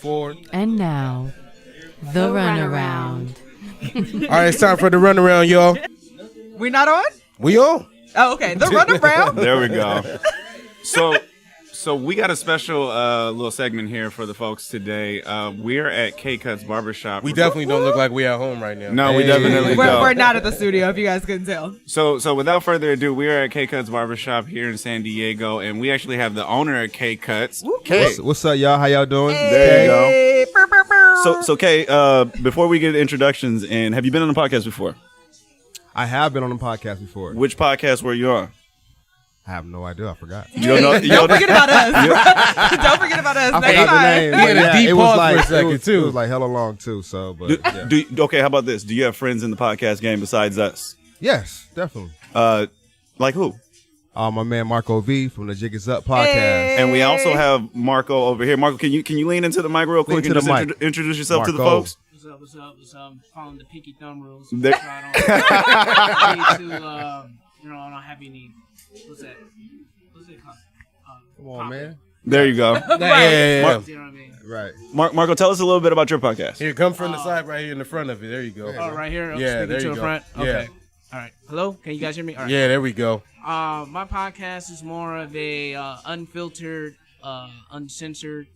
4. And now, the runaround. All right, it's time for the runaround, y'all. We not on? We on. Oh, okay. The runaround. There we go. So we got a special little segment here for the folks today. We're at KCutz Barbershop. We definitely don't look like we at home right now. No, we definitely don't. We're not at the studio, if you guys couldn't tell. So without further ado, we are at KCutz Barbershop here in San Diego, and we actually have the owner of KCutz. Kay. What's up, y'all? How y'all doing? There you go. Burr, burr, burr. So Kay, before we get introductions, and have you been on the podcast before? I have been on the podcast before. Which podcast were you on? I have no idea. I forgot. You don't know? Don't forget about us. Don't forget about us. I Next forgot the time. name. He had a deep it was pause like for a second, it was, too. It was like hella long too. So, but yeah. Okay, how about this? Do you have friends in the podcast game besides us? Yes, definitely. Like who? My man Marco V from the Jig Is Up podcast. Hey. And we also have Marco over here. Marco, can you lean into the mic real quick Lean and to just the mic. introduce yourself to the Marco. folks? What's up? Following the pinky thumb rules. There- So I don't need to, I don't have any. What's that? What's it called? Come on, man. There you go. You know what I mean? Right. Marco, tell us a little bit about your podcast. Here, come from the side right here in the front of it. There you go. Oh, right here. Yeah, there to you the go. front. Yeah. Okay. All right. Hello. Can you guys hear me? All right. Yeah, there we go. My podcast is more of a unfiltered, uncensored,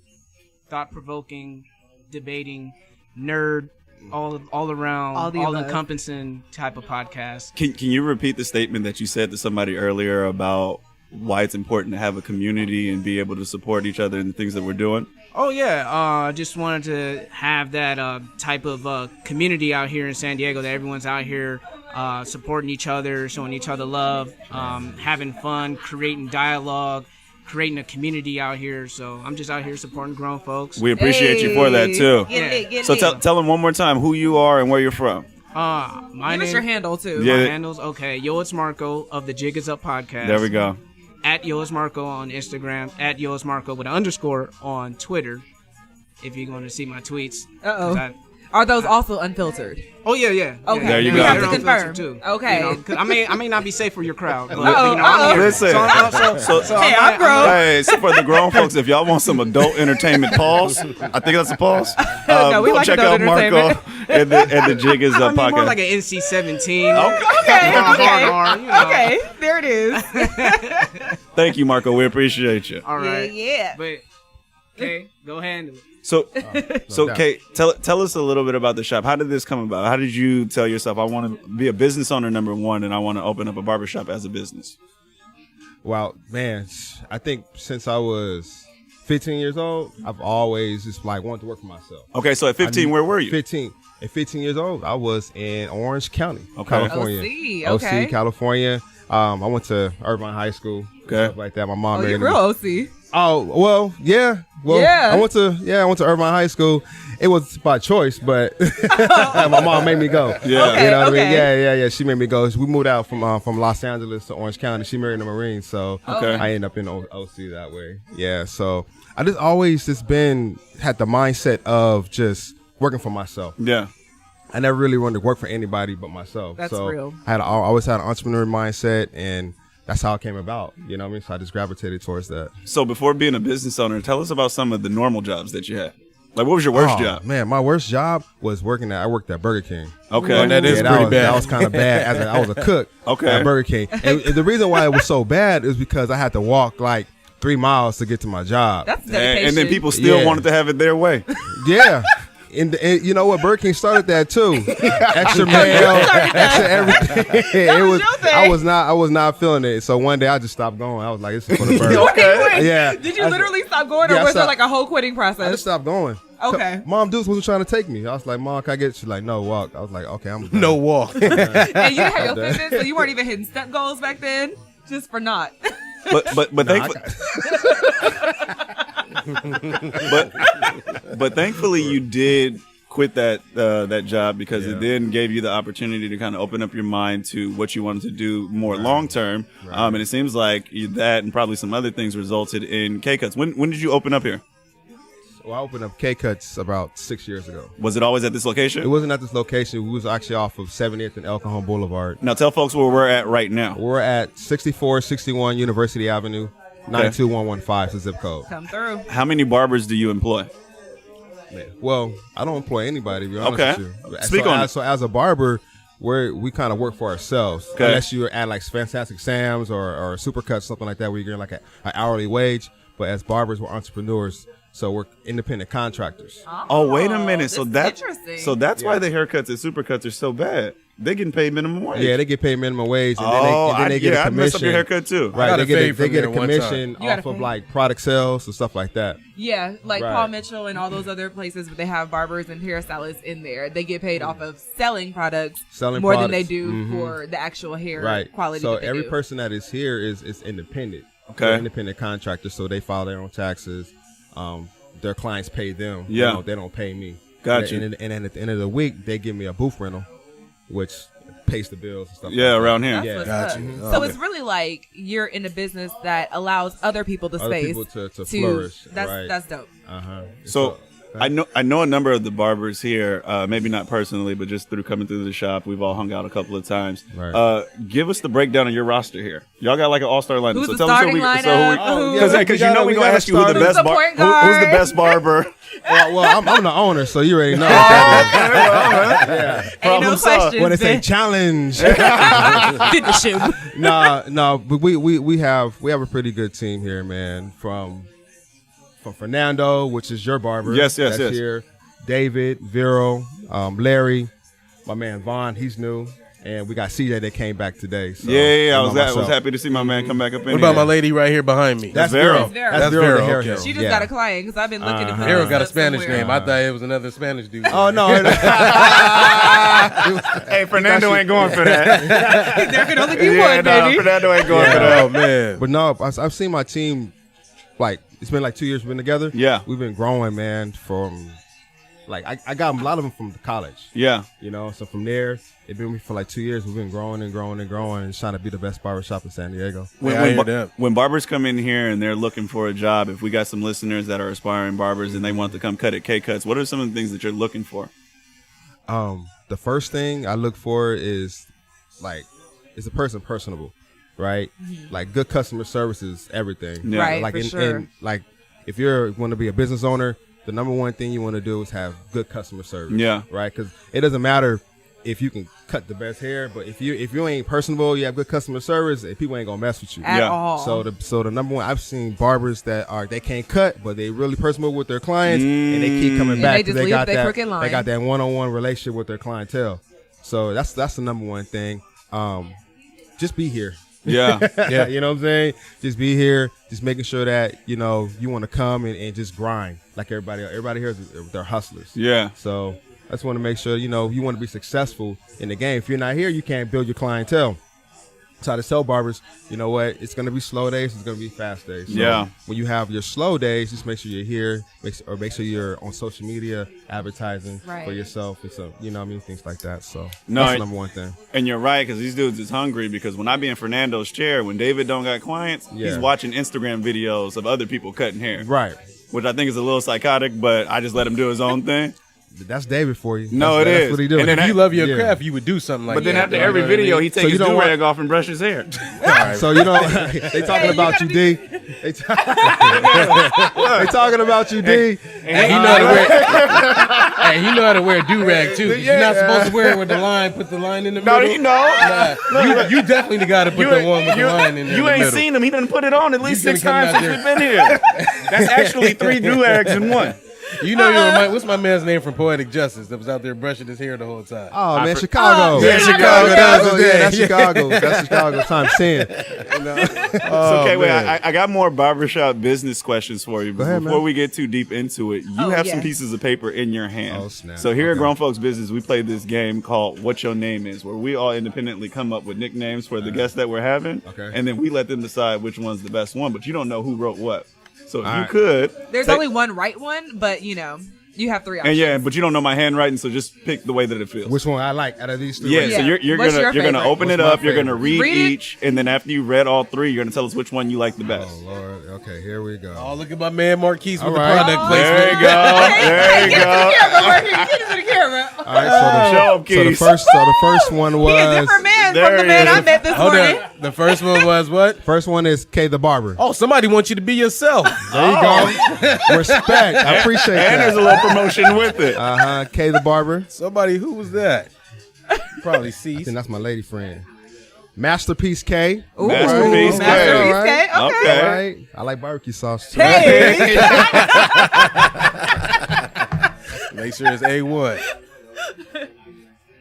thought-provoking, debating, nerd, all around, All the above. encompassing type of podcast. Can you repeat the statement that you said to somebody earlier about why it's important to have a community and be able to support each other in the things that we're doing? Oh yeah, I just wanted to have that type of community out here in San Diego, that everyone's out here supporting each other, showing each other love, having fun, creating dialogue, creating a community out here. So I'm just out here supporting grown folks. We appreciate you for that too. Get So it. tell them one more time who you are and where you're from. My Give us name, your handle, too. Yeah. my handles, okay. Yo, it's Marco of the Jig Is Up podcast. There we go. At Yo, it's Marco on Instagram. At Yo, it's Marco with an underscore on Twitter. If you're going to see my tweets. Uh-oh. Are those also unfiltered? Oh yeah. Okay. There you we go. have to They're confirm. unfiltered, too. Okay. You know, 'cause I may not be safe for your crowd. But, Uh-oh, I'm here. Listen. So Hey, I'm grown. Hey, so for the grown folks, if y'all want some adult entertainment pause, I think that's a pause. No, we go like check adult out Marco and the Jig Is Up more podcast. like an NC-17. Okay. There it is. Thank you, Marco. We appreciate you. All right. Yeah. But, okay, go handle it. So, doubt. Kate, tell us a little bit about the shop. How did this come about? How did you tell yourself, I want to be a business owner, number one, and I want to open up a barbershop as a business? Well, man, I think since I was 15 years old, I've always just like wanted to work for myself. Okay, so at 15, where were you? 15. At 15 years old, I was in Orange County, Okay. California. OC, okay. California. I went to Irvine High School, Okay. stuff like that. My mom Oh, married you're me. real OC. Oh, well, yeah. Well, Yeah. I went to Irvine High School. It was by choice, but my mom made me go. Yeah. Okay, You know what I mean? okay. Yeah. She made me go. We moved out from Los Angeles to Orange County. She married a Marine, so Okay. I ended up in OC that way. Yeah, so I just always had the mindset of just working for myself. Yeah. I never really wanted to work for anybody but myself. That's so real. I always had an entrepreneur mindset, and that's how it came about. You know what I mean? So I just gravitated towards that. So before being a business owner, tell us about some of the normal jobs that you had. Like, what was your worst job? Man, my worst job was I worked at Burger King. Okay. Oh, that is pretty bad. That was kind of bad. I was a cook Okay. at Burger King. And the reason why it was so bad is because I had to walk like 3 miles to get to my job. That's dedication. And then people still Yeah. wanted to have it their way. Yeah. And you know what? Burger King started that too. Extra mayo, extra everything. was your thing. I was not feeling it. So one day I just stopped going. I was like, this is for the burger. Okay, wait. Yeah. Did you literally stop going, or Yeah, I was there stopped. like a whole quitting I process? just stopped going. Okay. Mom Deuce wasn't trying to take me. I was like, Mom, can I get? She's like, no, walk. I was like, okay, I'm No walk. And you didn't have your fitness, so you weren't even hitting step goals back then, just for not. But thankfully you did quit that job because it then gave you the opportunity to kind of open up your mind to what you wanted to do more long term. And it seems like that and probably some other things resulted in KCutz. When did you open up here? Well, I opened up KCutz about 6 years ago. Was it always at this location? It wasn't at this location. We was actually off of 70th and El Cajon Boulevard. Now tell folks where we're at right now. We're at 6461 University Avenue, 92115 is the zip code. Come through. How many barbers do you employ? Man, well, I don't employ anybody. To be honest Okay. with you. Speak on it. So as a barber, we kind of work for ourselves. Okay. Unless you're at like Fantastic Sam's or Supercuts, something like that, where you're getting like an hourly wage. But as barbers, we're entrepreneurs, so we're independent contractors. Oh, wait a minute. So that's that interesting. so that's why the haircuts at Supercuts are so bad. They getting paid minimum wage. Yeah, they get paid minimum wage, and Oh, then they get a I messed commission. up your haircut too. Right, got they a get fade they from get a there one commission You got a off of fade? like product sales and stuff like that. Yeah, like Right. Paul Mitchell and all those other places where they have barbers and hairstylists in there. They get paid off of selling products Selling more than they products. do Mhm. for the actual hair Right. quality. So that they every do. person that is here is independent. Okay. They're independent contractors, so they file their own taxes. Their clients pay them. Yeah. They don't pay me. Got and, you. And then at the end of the week, they give me a booth rental, which pays the bills and stuff. Yeah, like that. around here. That's Yeah. what's Got up. you. So Okay. it's really like you're in a business that allows other people the Other space people to flourish. That's right. that's dope. Uh-huh. So I know a number of the barbers here, maybe not personally, but just through coming through the shop, we've all hung out a couple of times. Right. Give us the breakdown of your roster here. Y'all got like an all-star lineup. Who's so the tell us starting lineup? Oh, Who- because you know we we're gonna gotta ask you who the start- best Who's the point guard? who's the best barber. well, I'm the owner, so you already know. What that is. Ain't Problem no solved. questions. When they say then. challenge, Finish him. no, but we have a pretty good team here, man. From Fernando, which is your barber. Yes, that's yes. here. David, Vero, Larry, my man Vaughn, he's new, and we got CJ that came back today. So, Yeah. I was myself. happy to see my man come back up in What about here. my lady right here behind me? That's Vero. Vero. Vero. That's That's Vero, the Vero, hair okay. girl. She just Yeah. got a client because I've been looking to put Vero this got a up Spanish somewhere. name. I thought it was another Spanish dude. Oh no! Hey, Fernando ain't going for that. There can only be one, baby. Fernando ain't going for that. Oh man. But no, I've seen my team. Like it's been like 2 years we've been together. Yeah. we've been growing, man. From like I got a lot of them from the college. Yeah. You know, so from there, it's been for like 2 years. We've been growing and growing and growing and trying to be the best barbershop in San Diego. Yeah, I hear that. When barbers come in here and they're looking for a job, if we got some listeners that are aspiring barbers and they want to come cut at KCutz, what are some of the things that you're looking for? The first thing I look for is the person personable, right? Like good customer service is everything. Yeah. Right, Like for sure. and like if you're want to be a business owner, the number one thing you want to do is have good customer service. Yeah. Right? Because it doesn't matter if you can cut the best hair, but if you ain't personable, you have good customer service, people ain't gonna mess with you. At Yeah. all. So the number one, I've seen barbers that they can't cut, but they really personable with their clients, and they keep coming And back. they 'cause just leave got their that crooked line. They got that one-on-one relationship with their clientele. So that's the number one thing. Just be here. Yeah. Yeah, you know what I'm saying? Just be here. Just making sure that you want to come and just grind like everybody else. Everybody here they're hustlers. Yeah. So I just want to make sure you want to be successful in the game. If you're not here, you can't build your clientele. So I just tell barbers, you know what? It's going to be slow days. It's going to be fast days. So Yeah. when you have your slow days, just make sure you're here. Make sure you're on social media advertising Right. for yourself. It's things like that. So No, that's the number one thing. And you're right, because these dudes is hungry. Because when I be in Fernando's chair, when David don't got clients, he's Yeah. watching Instagram videos of other people cutting hair, Right. which I think is a little psychotic. But I just let him do his own thing. That's David for you. No, that's, it that's is. what he do. And then If you love your Yeah. craft, you would do something like But then that. after You every know what I video, mean? he takes So his you don't do-rag off and brush his hair. So they talking about you, D. They talking about you, D. And he know how to wear. And he know how to wear a do rag too. 'Cause You're not supposed to wear it with the line. Put the line in the No, middle. you know. Nah, you definitely the guy to put the one with the line in the You middle. ain't seen him. He done put it on at least He's 6 gonna come times out since we've been here. That's actually 3 do-rags in one. You know, you remind. What's my man's name from Poetic Justice that was out there brushing his hair the whole time? Oh man, Chicago. Oh, yeah, Chicago, that was his Yeah, name. that's Chicago. That's Chicago times 10. So, okay, wait. I got more barbershop business questions for you. But ahead, before man. we get too deep into it, you Oh, have yeah. some pieces of paper in your hand. Oh, snap. So here at Okay. Grown Folks Business, we play this game called What Your Name Is, where we all independently come up with nicknames for the guests that we're having. Okay. And then we let them decide which one's the best one, but you don't know who wrote what. So if you right. could. There's take- only one right one, but you have 3 options. And yeah, but you don't know my handwriting, so just pick the way that it feels. Which one I like out of these three? Yeah, right so Yeah. you're What's gonna your you're gonna favorite? open it What's my up. You're gonna favorite? read Read it. each, and then after you read all 3, you're gonna tell us which one you like the best. Oh Lord. Okay, here we go. Oh, look at my man Marquise with All the right. product Oh. placement. There you go. There you Get go. it to the camera. Get it to the camera. All right, so the first one was. He a different man from the There man he I is. met this Hold morning. on. The first one was what? First one is K the Barber. Oh, somebody wants you to be yourself. There you go. Respect. I appreciate And there's a that. little promotion with it. K the Barber. Somebody, who was that? Probably I Cease. think that's my lady friend. Masterpiece K. Ooh, Masterpiece K. Masterpiece All K. All Okay. right. I like barbecue sauce too. Hey. Make sure it's A1.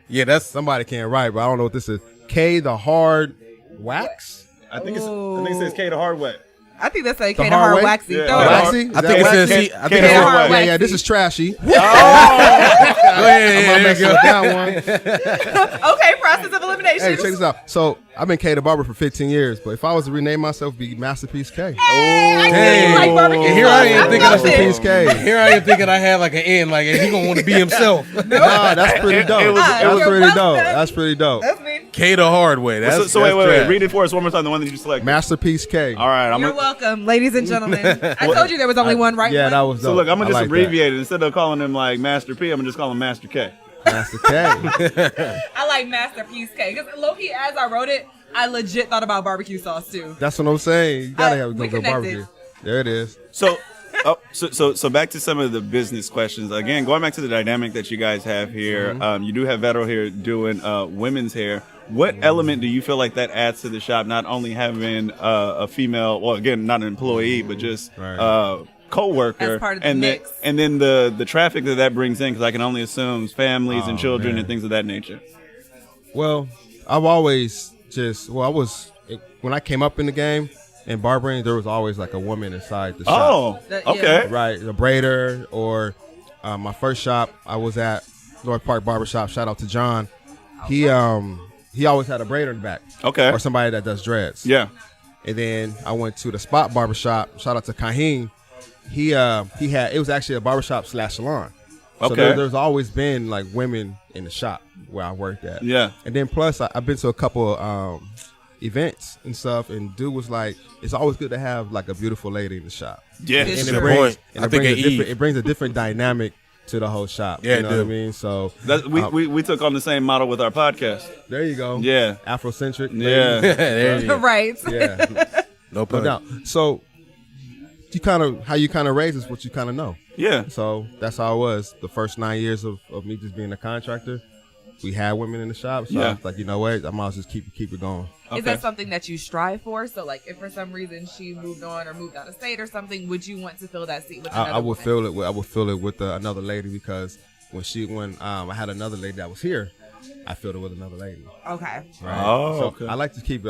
Yeah, that's Somebody can't write, but I don't know what this is. K the Hard Wax. I think it says K the hard way. I think that's like The K the hard hard way? waxy. Yeah. Throw it Waxy? on. Is I that think it waxy? says K- I K think the it's hard hard way. Yeah, waxy. this is trashy. Go ahead, I'm not messing with that one. Okay, process of elimination. Hey, check this out. So I've been K the Barber for 15 years, but if I was to rename myself, it'd be Masterpiece K. I Dang. you like barbecue. And here I am thinking love Masterpiece it. K. Here I am thinking I had like an end, like he gonna want to be himself. Nah, that's pretty dope. It was- That's you're pretty dope. welcome. That's pretty dope. That's me. K the hard way. That's So wait. trash. Read it for us one more time. The one that you selected. Masterpiece K. All right. You're welcome, ladies and gentlemen. I told you there was only one right Yeah, one. that was dope. So look, I'm gonna I just like abbreviate it. Instead of calling him like Master P, I'm gonna just call him Master K. that. Master K. I like Masterpiece K because low-key, as I wrote it, I legit thought about barbecue sauce too. That's what I'm saying. You gotta have we a good connected. barbecue. There it is. So, so back to some of the business questions. Again, going back to the dynamic that you guys have here. You do have Vettel here doing women's hair. What element do you feel like that adds to the shop? Not only having a female, well, again, not an employee, but just co-worker, As part of the and mix. then the traffic that brings in, because I can only assume families and children and things of that nature. Well, I've always when I came up in the game in barbering, there was always like a woman inside the shop. Oh, That- okay. Right, a braider, or my first shop I was at, North Park Barbershop. Shout out to John. He always had a braider in the back. Okay. Or somebody that does dreads. Yeah. And then I went to the Spot Barbershop. Shout out to Kahim. He had, it was actually a barbershop / salon. So Okay. there's always been like women in the shop where I worked at. Yeah. And then plus I've been to a couple events and stuff, and dude was like, it's always good to have like a beautiful lady in the shop. Yeah. It's And true. I think it brings a different dynamic to the whole shop. Yeah, you know it what I do. mean? So We took on the same model with our podcast. there you go. Yeah. Afrocentric. Yeah. There you go. Right. Yeah. No No pun. doubt. So how you kind of raise is what you kind of know. Yeah. So that's how it was. The first 9 years of me just being a contractor, we had women in the shop. So I was like, you know what? I might as well just keep it going. Is that something that you strive for? So, like, if for some reason she moved on or moved out of state or something, would you want to fill that seat with another I would woman? feel it. I would feel it with another lady, because when I had another lady that was here, I filled it with another lady. Okay. Right? Oh, so okay. I like to keep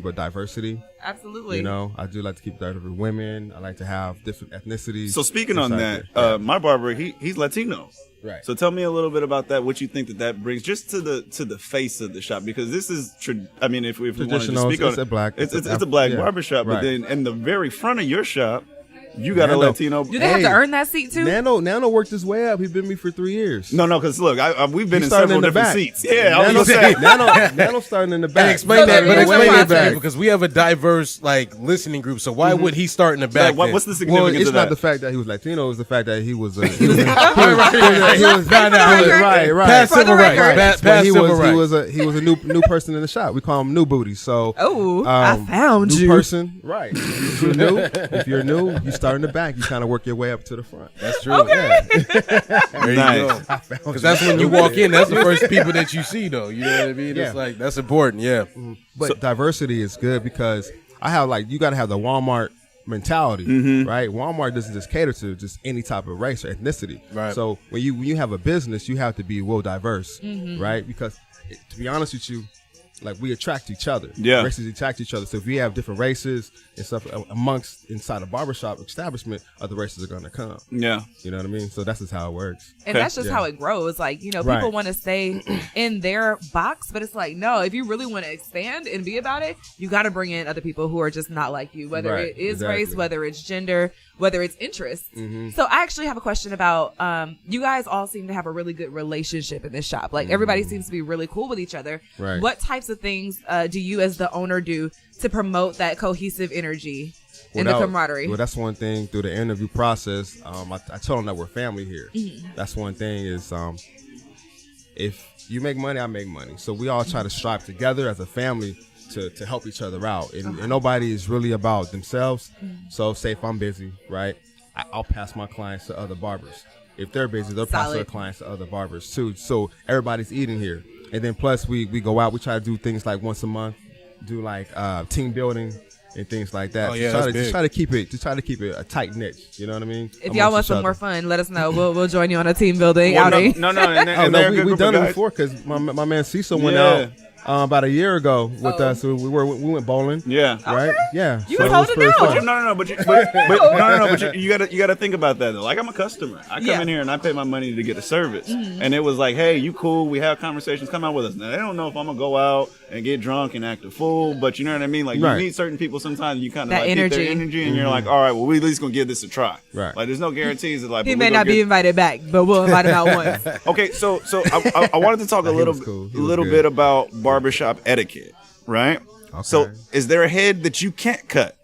a diversity. Absolutely. You know, I do like to keep diversity with women. I like to have different ethnicities. So speaking on inside that, there. my barber, he's Latino. Right. So tell me a little bit about that. What you think that brings just to the face of the shop, because this is I mean, if we want to Traditional, speak on it's a black- it's it's a a- black yeah, barbershop, but right. then in the very front of your shop, you got a Nando. Latino. Do they have to earn that seat too? Nano worked his way up. He's been with me for 3 years. No, because look, we've been He's in starting several in the different back. seats. Yeah, I was Nano, gonna say. Nano starting in the back. And explain So that, there but is a explain that process. back, because we have a diverse like listening group. So why would he start in the back? Like, then? what's the Well, significance it's of not that? the fact that he was Latino. It's the fact that he was right. right. Past civil rights. record. Past But he civil was rights. he was a new person in the shop. We call him New Booty. So Oh, I found new you. person, right? If you're new, you start in the back. You kind of work your way up to the front. That's true. Yeah. There you Nice. go. Because that's when you walk in. That's the first people that you see, though. You know what I mean? Yeah. It's like that's important. Yeah. But diversity is good, because I have you got to have the Walmart mentality, right? Walmart doesn't just cater to just any type of race or ethnicity. Right. So when you have a business, you have to be well diverse, right? Because to be honest with you, like, we attract each other. Yeah. Races attract each other. So if we have different races and stuff amongst inside a barbershop establishment, other races are going to come. Yeah. You know what I mean? So that's just how it works. And Okay. that's just Yeah. how it grows. Like, you know, Right. people want to stay in their box, but it's like, no, if you really want to expand and be about it, you got to bring in other people who are just not like you, whether Right, it is exactly. race, whether it's gender, whether it's interests. So I actually have a question about, you guys all seem to have a really good relationship in this shop. Like, everybody seems to be really cool with each other. Right. What types of things do you as the owner do to promote that cohesive energy and the camaraderie? Well, that's one thing through the interview process. I told them that we're family here. That's one thing is if you make money, I make money. So we all try to strive together as a family to help each other out. And nobody is really about themselves. So say if I'm busy, right, I'll pass my clients to other barbers. If they're busy, they'll pass their clients to other barbers too. So everybody's eating here. And then plus we go out, we try to do things like once a month, do like team building and things like that. Oh, yeah, just try to keep it a tight niche. You know what I mean? If y'all want some more fun, let us know. We'll join you on a team building outing. No, and we've done it before because my man Cecil went out about a year ago with us. So we went bowling. Yeah. Right. Okay. Yeah. You was holding down. But you gotta think about that though. Like I'm a customer. I come in here and I pay my money to get a service. And it was like, hey, you cool? We have conversations. Come out with us. Now they don't know if I'm gonna go out and get drunk and act a fool, but you know what I mean. Like you meet certain people sometimes. You kind of like get their energy, and you're like, all right, well, we at least gonna give this a try. Right. Like there's no guarantees that like He may not be invited back, but we'll invite him out once. Okay, so I wanted to talk a little bit about barbershop etiquette, right? Okay. So is there a head that you can't cut?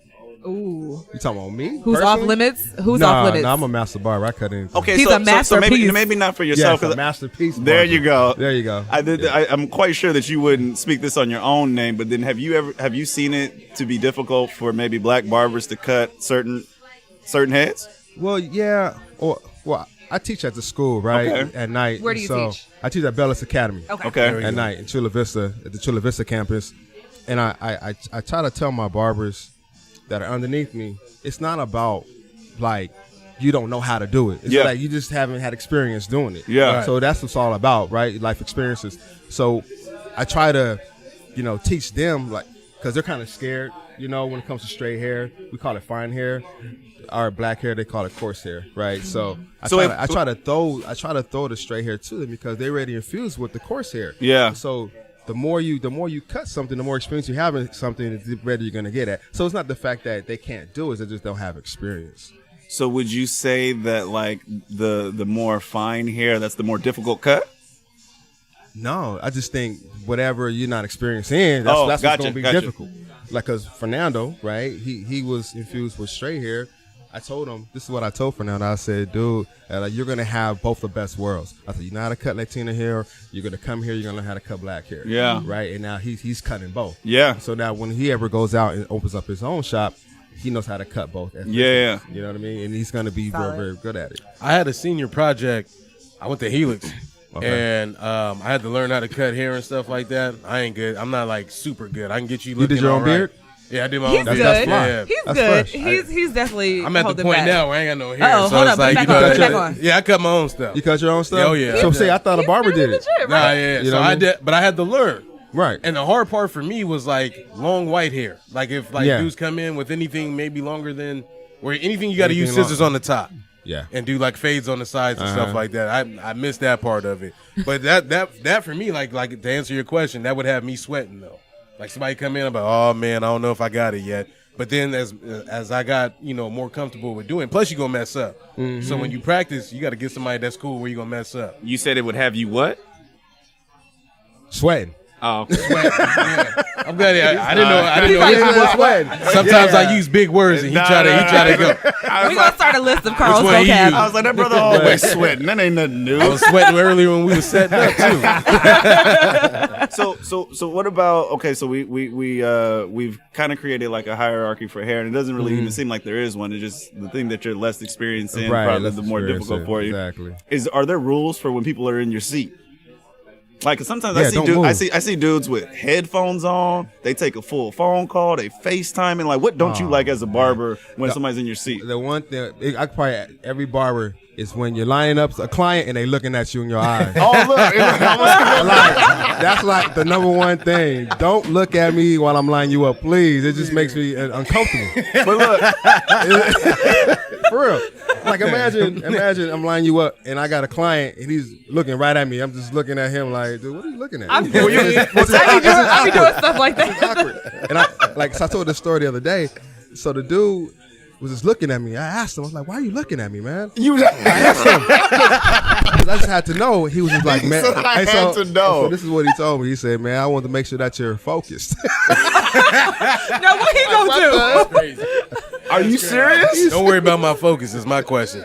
Ooh. You talking about me? Who's personally? off limits? Who's off limits? No, I'm a master barber. I cut anything. Okay, He's so a masterpiece. maybe not for yourself. Yes, a masterpiece. There barber. you go. There you go. I'm quite sure that you wouldn't speak this on your own name, but then have you seen it to be difficult for maybe black barbers to cut certain heads? Well, yeah. Well, I teach at the school, right? Okay. At night. Where do you teach? I teach at Bellis Academy. Okay. At night in Chula Vista, at the Chula Vista campus. And I try to tell my barbers that are underneath me, it's not about like you don't know how to do it. It's like you just haven't had experience doing it. Yeah. Right. So that's what it's all about, right? Life experiences. So I try to, teach them like, because they're kind of scared, when it comes to straight hair. We call it fine hair. Our black hair, they call it coarse hair, right? So I try to throw the straight hair to them because they're already infused with the coarse hair. Yeah. So the more you cut something, the more experience you have in something, the better you're gonna get at. So it's not the fact that they can't do it; they just don't have experience. So would you say that like the more fine hair, that's the more difficult cut? No, I just think whatever you're not experienced in, that's what's gonna be difficult. Like, cause Fernando, right? He was infused with straight hair. I told him, this is what I told Fernando. I said, dude, you're going to have both the best worlds. I said, you know how to cut Latina hair. You're going to come here. You're going to learn how to cut black hair. Yeah. Right? And now he's cutting both. Yeah. So now when he ever goes out and opens up his own shop, he knows how to cut both. Yeah. You know what I mean? And he's going to be very, very good at it. I had a senior project. I went to Helix. Okay. And I had to learn how to cut hair and stuff like that. I ain't good. I'm not like super good. I can get you looking. You did your own beard? Yeah, I did my own beard. Good. Yeah. He's That's good. fresh. He's definitely. I'm at the point back. now where I ain't got no hair. Uh-oh, so hold it's up, like, back on, put it back on. Yeah, I cut my own stuff. You cut your own stuff? Oh, yeah. So say I thought a barber did it. Legit, Nah, right? yeah. You So know what I I mean? did, but I had to learn. Right. And the hard part for me was like long white hair. Like if dudes come in with anything maybe longer than, or anything you got to use Anything scissors on the top. Yeah. And do like fades on the sides and stuff like that. I missed that part of it. But that for me, like to answer your question, that would have me sweating though. Like somebody come in, I'm like, oh man, I don't know if I got it yet. But then as I got more comfortable with doing, plus you gonna mess up. Mm-hmm. So when you practice, you got to get somebody that's cool where you gonna mess up. You said it would have you what? Sweating. Oh, Yeah. I'm glad I didn't know. He's He like, was sweating. Sometimes I use big words and he try to go. We're gonna start a list of Carl's one he vocab. used? I was like, that brother always sweating. That ain't nothing new. I was sweating earlier when we was setting up too. So what about so we've kind of created like a hierarchy for hair, and it doesn't really even seem like there is one. It's just the thing that you're less experienced in, probably the more difficult for you. Exactly. Are there rules for when people are in your seat? Like, 'cause sometimes I see dudes with headphones on. They take a full phone call. They FaceTiming. Like, what don't you like as a barber when somebody's in your seat? The one thing I probably every barber is when you're lining up a client and they looking at you in your eyes. Oh look, That's like the number one thing. Don't look at me while I'm lining you up, please. It just makes me uncomfortable. but look, For real. Like imagine I'm lining you up and I got a client and he's looking right at me. I'm just looking at him like, dude, what are you looking at? I be doing stuff like that. Awkward. And I told this story the other day. So the dude was just looking at me. I asked him, I was like, why are you looking at me, man? I asked him. 'Cause I just had to know. He was just like, man. I had to know. So this is what he told me. He said, man, I want to make sure that you're focused. Now what he gonna do? That's crazy. Are you serious? Don't worry about my focus. Is my question.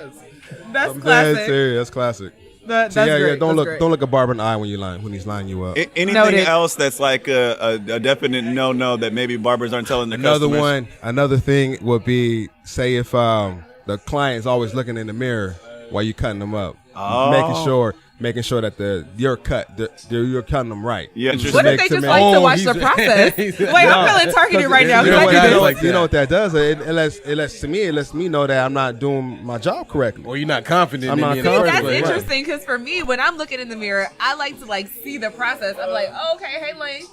That's I'm dead classic. serious. That's classic. That's So great. don't That's look great. don't look a barber in the eye when he's lining you up. Anything Noted. else that's like a definite no that maybe barbers aren't telling their customers? Another thing would be, say if the client is always looking in the mirror while you cutting them up, making sure that you're cutting them right. Yeah. What if they just like to watch the process? Wait, I'm feeling targeted right now. You know, Can I do this? you know what that does? It lets me know that I'm not doing my job correctly. Or you're not confident. I'm in not me in the confident. first That's place. interesting because for me, when I'm looking in the mirror, I like to like see the process. I'm like, oh, okay, hey Lane.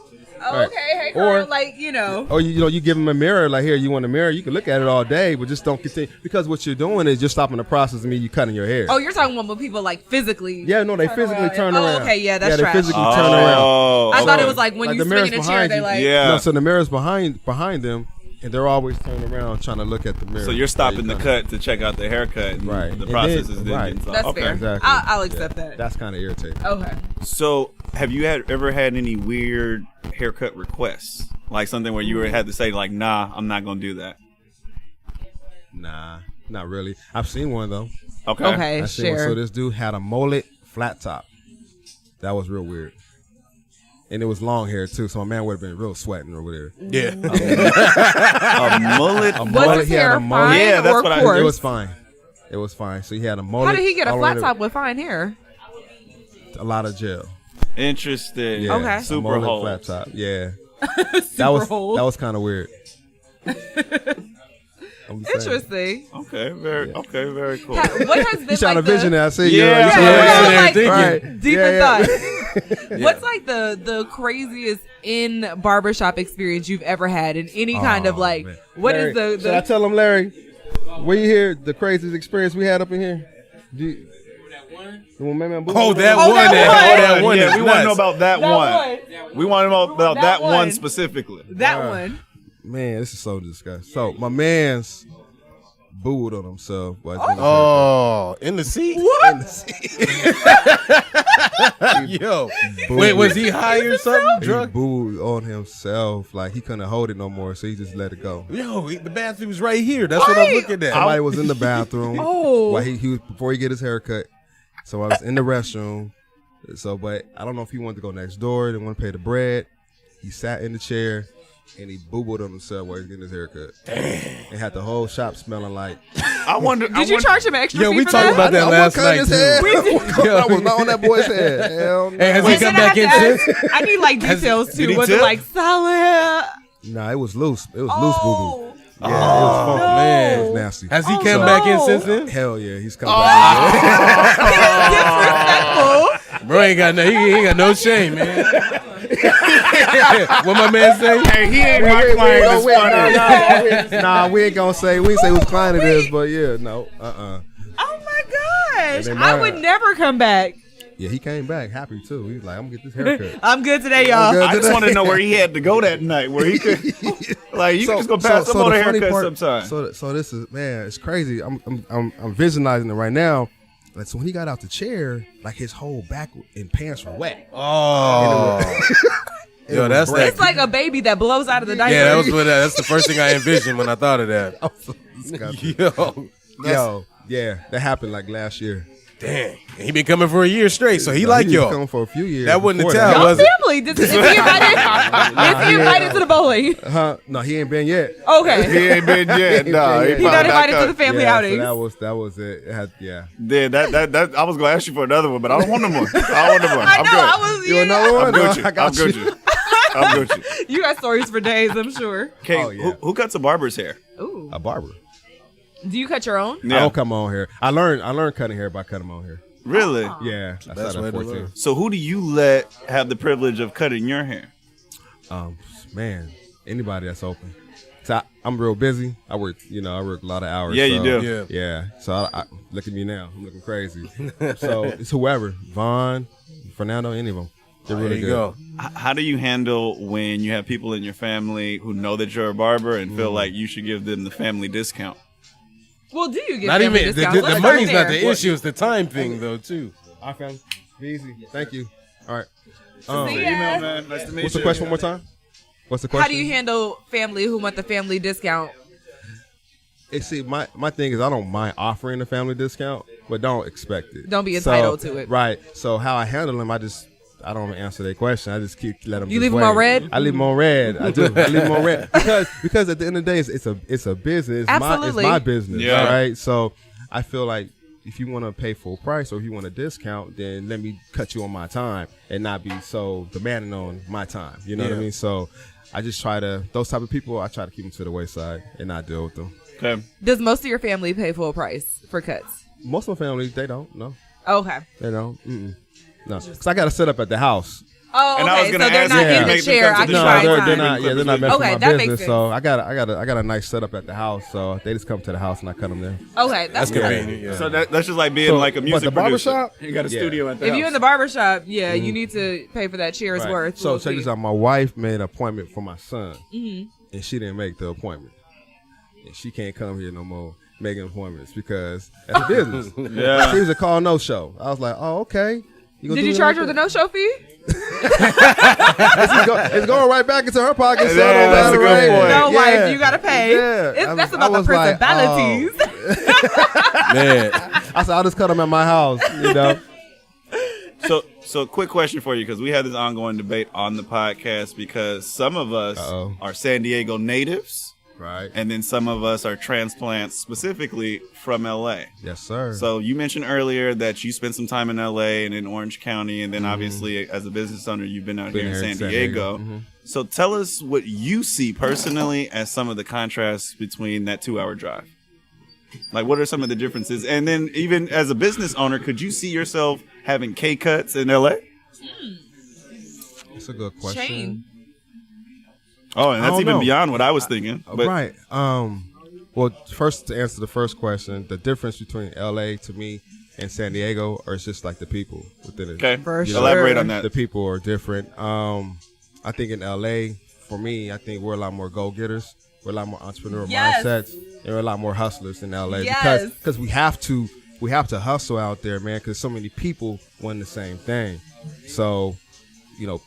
Oh, Right. okay, hey girl. Or- like, you know. Or you give them a mirror, like, here, you want a mirror, you can look at it all day, but just don't continue, because what you're doing is you're stopping the process of you cutting your hair. Oh, you're talking about when people like physically. Yeah, no, they physically turn around. Oh, okay, yeah, that's they trash. physically turn around. I thought it So, was like when like you the spin in mirror's a chair, behind they you. like. Yeah. No, so the mirror's behind them, and they're always turning around trying to look at the mirror. So you're stopping the cut to check out the haircut. And Right. The And process then- is then right. getting solved. That's Okay. fair. Exactly. I'll accept that. That's kind of irritating. Okay. So have you ever had any weird haircut requests? Like something where you had to say like, nah, I'm not going to do that. Nah, not really. I've seen one though. Okay. Okay, I seen one. share. So this dude had a mullet flat top. That was real weird. And it was long hair too, so my man would have been real sweating or whatever. Yeah. A mullet. Was his he had hair a mullet. fine Yeah, that's or what I- coarse? It was fine. It was fine. So he had a mullet. How did he get a all flat over top with fine hair? A lot of gel. Interesting. Yeah. Okay. A Super mullet hole. flat top. Yeah. Super hole. That was kind of weird. I'm saying. Interesting. Okay. Very cool. What has been You trying like to vision the, that? I see. Yeah. You know, Yeah, Yeah, yeah, like, right. deep Yeah, in yeah. thought. What's like the craziest in barbershop experience you've ever had in any kind of like? man. What is Larry, the? Should I tell him, Larry? Were you here? The craziest experience we had up in here? Oh, that Oh, one. that That one. Yeah, is we want to know nuts. about that one. We want to know about that one one. specifically. that one. Man, this is so disgusting. So my man's booed on himself. Oh, in the seat? Yo. Wait, was he high or something? He Drunk? booed on himself. Like he couldn't hold it no more, so he just let it go. Yo, the bathroom's right here. That's what I'm looking at. Somebody was in the bathroom. Oh. While he was before he get his haircut. So I was in the restroom. So, but I don't know if he wanted to go next door. Didn't want to pay the bread. He sat in the chair and he booed on himself while he was getting his haircut. And had the whole shop smelling like. I wonder. Did you charge him extra? Yo, fee we for talked about that I last wasn't night, cutting his head. too. I was not on that boy's head. Hell no. Hey, has he Wait, come then I back in have to since? ask- I need like details did too. he Was tip? it like solid? Nah, it was loose. It was loose boo boo. Oh, Yeah, it was funky. man. It was nasty. Has he Oh, come no. back in since then? Hell yeah, he's coming back. disrespectful. Bro, he ain't got no shame, man. What my man say? Hey, he ain't my client. It's funny. Nah, we ain't gonna say whose client it is, but yeah, no, Oh my gosh! And they I might- would never come back. Yeah, he came back happy too. He was like, I'm gonna get this haircut. I'm good today, y'all. good. I just want to know where he had to go that night, where he could, like, you can just go pass some on a haircut sometime. So this is, man, it's crazy. I'm visualizing it right now. Like, so when he got out the chair, like his whole back and pants were wet. Oh. Yo, that's that. It's like a baby that blows out of the diaper. Yeah, that's the first thing I envisioned when I thought of that. Yo, yeah, that happened like last year. Dang. He been coming for a year straight, so he Nah, like he was y'all. coming for a few years. That wasn't the before tell, that. Y'all was it? family. Is he invited to the bowling? No, he ain't been yet. Okay. He ain't been yet. No, He He's not invited to the family Yeah, outings. so that was it. It had, yeah. Yeah, that I was gonna ask you for another one, but I don't want no more. I want no more. I I'm know. good. I was. You Yeah. another one? I'm Gucci. I got I'm you. Gucci. I'm Gucci. You got stories for days, I'm sure. Okay, Oh, yeah. who cuts a barber's hair? Ooh. A barber. Do you cut your own? I don't cut my own hair. I learned cutting hair by cutting my own hair. Really? Yeah, I Best started way at to 14. learn. So who do you let have the privilege of cutting your hair? Man, anybody that's open. So I'm real busy. I work a lot of hours. Yeah, you so, do. Yeah. So I look at me now. I'm looking crazy. So it's whoever. Vaughn, Fernando, any of them. They're really There you good. go. How do you handle when you have people in your family who know that you're a barber and feel like you should give them the family discount? Well, do you get Not family even the discounts? Let's money's start not the there. issue. It's the time thing, though, too. I found be easy. Thank you. All right. See ya. man. Nice to meet What's the question one more time? What's the question? How do you handle family who want the family discount? See, my thing is I don't mind offering a family discount, but don't expect it. Don't be entitled to it. Right. So how I handle them, I don't answer their question. I just let them. You leave them on red? I leave them on red. I do. I leave them on red because at the end of the day, it's a business. Absolutely. It's my business. Yeah. Right. So I feel like if you want to pay full price or if you want a discount, then let me cut you on my time and not be so demanding on my time. You know what I mean? So I just try to those type of people. I try to keep them to the wayside and not deal with them. Okay. Does most of your family pay full price for cuts? Most of my family, they don't. No, Okay. they don't. No, because I got to set up at the house. Oh, And I was okay. So gonna they're ask not you, in make the them chair. come I to can the try No, time. they're not. Yeah, they're not messing Okay, with that my makes business. sense. So I got a nice setup at the house. So they just come to the house and I cut them there. Okay, that's good. convenient. Yeah. So that's just like being So, like a what, music the producer. barbershop? You got a Yeah. studio at the If house. you're in the barbershop, you need to pay for that chair's Right. worth. So We'll check see. this out. My wife made an appointment for my son, and she didn't make the appointment, and she can't come here no more making appointments because that's a business. Yeah. She was a call no show. I was like, oh okay. Did you charge her the no-show fee? It's going right back into her pocket. So Yeah, that's a good right? point. No, Yeah. wife, you gotta pay. Yeah. That's I about the was like, principalities. Man, I said, I'll just cut them at my house. You know. So quick question for you, because we had this ongoing debate on the podcast because some of us are San Diego natives, Right. and then some of us are transplants specifically from LA. Yes, sir. So you mentioned earlier that you spent some time in LA and in Orange County, and then obviously as a business owner, you've been out here in San Diego. So tell us what you see personally as some of the contrasts between that 2-hour drive. Like, what are some of the differences? And then even as a business owner, could you see yourself having KCutz in LA? That's a good question. Chain. Oh, and I that's don't even know. beyond what I was thinking. But Right. Well, first to answer the first question, the difference between LA to me and San Diego are just like the people within it. okay, For sure. elaborate on that. The people are different. I think in LA, for me, I think we're a lot more go-getters. We're a lot more entrepreneurial Yes. mindsets, and we're a lot more hustlers in LA Yes. because we have to hustle out there, man. Because so many people want the same thing. So,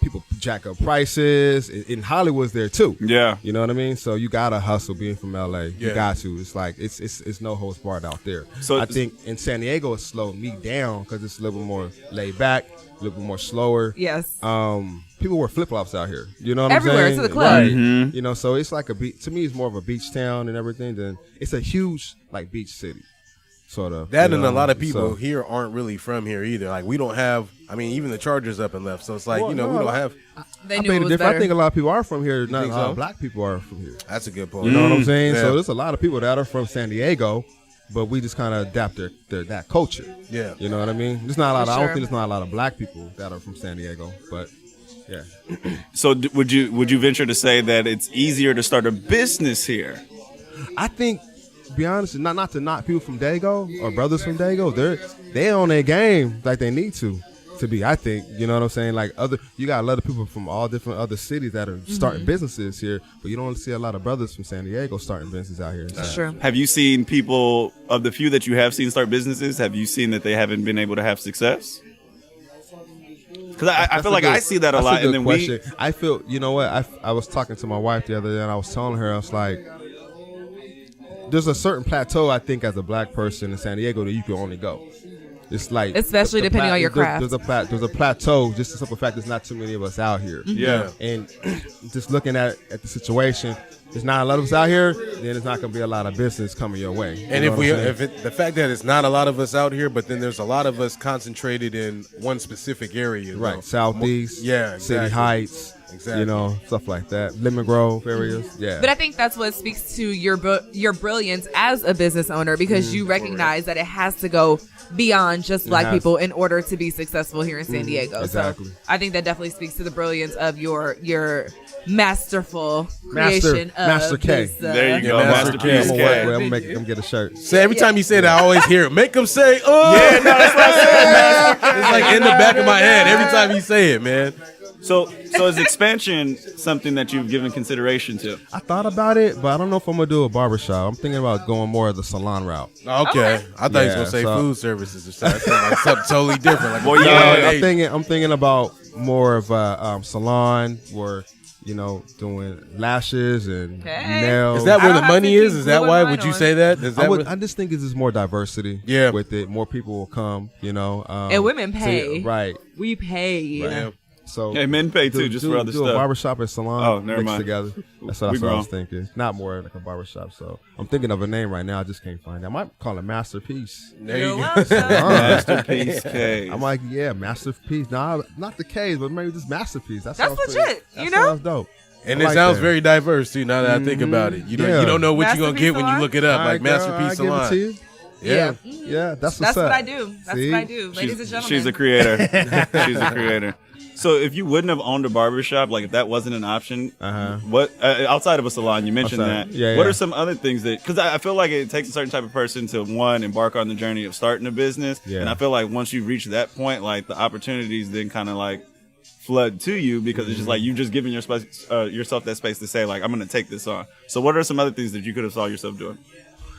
people jack up prices. In Hollywood's there too. Yeah. You know what I mean? So you gotta hustle being from LA. You Yeah. got to. It's like it's no holds barred out there. So I think in San Diego it slowed me down because it's a little bit more laid back, a little bit more slower. Yes. People wear flip flops out here. You know what Everywhere, I'm saying? to the club. Right. Mm-hmm. You know, so it's like a beach. To me, it's more of a beach town and everything. Than it's a huge like beach city, sort of. that you and know? a lot of people So- here aren't really from here either. Like we don't have. I mean, even the Chargers up and left. So it's like Well, we no, don't have. They I knew it beg to was differ. better. I think a lot of people are from here. Not think a lot so? of black people are from here. That's a good point. You know what I'm saying? Yeah. So there's a lot of people that are from San Diego, but we just kind of adapt that culture. Yeah. You know what I mean? There's not a lot. For I don't sure. think there's not a lot of black people that are from San Diego, but yeah. So would you venture to say that it's easier to start a business here? I think, to be honest, not to knock people from Dago or brothers from Dago, they on their game like they need to be. I think, you know what I'm saying. Like you got a lot of people from all different other cities that are starting businesses here, but you don't see a lot of brothers from San Diego starting businesses out here. That's true. Have you seen people, of the few that you have seen start businesses, have you seen that they haven't been able to have success? Because I feel like I see that a That's lot, good and then question. I feel, you know what? I was talking to my wife the other day, and I was telling her, I was like, there's a certain plateau, I think, as a black person in San Diego that you can only go. It's like, Especially depending on your craft. There's a plateau, just the simple fact there's not too many of us out here. Yeah. And just looking at the situation, there's not a lot of us out here, then there's not going to be a lot of business coming your way. And You know what I'm saying? the fact that it's not a lot of us out here, but then there's a lot of us concentrated in one specific area, though. Right, Southeast, Yeah, City exactly. Heights, Exactly. you know, stuff like that. Lemon Grove areas, yeah. But I think that's what speaks to your brilliance as a business owner, because you recognize that it has to go beyond just black has. people in order to be successful here in San Diego. exactly. So I think that definitely speaks to the brilliance of your masterful Master- creation of Master K. this, There you Yeah, go, Master Masterpiece I'm K. gonna work K. with it. I'm gonna make them get a shirt. So every time you say that, I always hear it. Make them say, "Oh." Yeah, no, that's what I said. It's like in the back of my head every time you say it, man. So is expansion something that you've given consideration to? I thought about it, but I don't know if I'm gonna do a barbershop. I'm thinking about going more of the salon route. Okay, I thought you was Yeah, gonna say so- food services or something, like something totally different. Like, Well, No, yeah, I'm thinking about more of a salon where doing lashes and Hey. nails. Is that I where don't the have money to is? keep Is that gluing why? mine Would you on. say that? Is that I just think it's just more diversity. Yeah. With it, more people will come. And women pay. right. We pay. Yeah. So Hey, men pay too, just for other do stuff. a barbershop and salon Oh, never mixed mind. together. That's what I was thinking. Not more like a barbershop. So I'm thinking of a name right now. I just can't find it. I might call it Masterpiece. There You're you go. welcome. Masterpiece K. I'm like, yeah, Masterpiece. Nah, not the K's, but maybe just Masterpiece. That That's sounds pretty- legit, That you know? sounds dope. And I it like sounds that. very diverse too. Now that I think about it, you Yeah. don't know what you're gonna Masterpiece get when you Salon? look it up, All like right, girl, Masterpiece I'll give Salon. it to you. Yeah. Yeah, that's what's That's up. what I do. That's See? what I do. Ladies and gentlemen. She's a creator. She's a creator. So if you wouldn't have owned a barbershop, like if that wasn't an option, what outside of a salon, you mentioned Outside. that. Yeah, what yeah. are some other things that? Because I feel like it takes a certain type of person to embark on the journey of starting a business. Yeah. And I feel like once you reach that point, like the opportunities then kind of like flood to you because it's just like you just giving yourself that space to say like I'm going to take this on. So what are some other things that you could have saw yourself doing?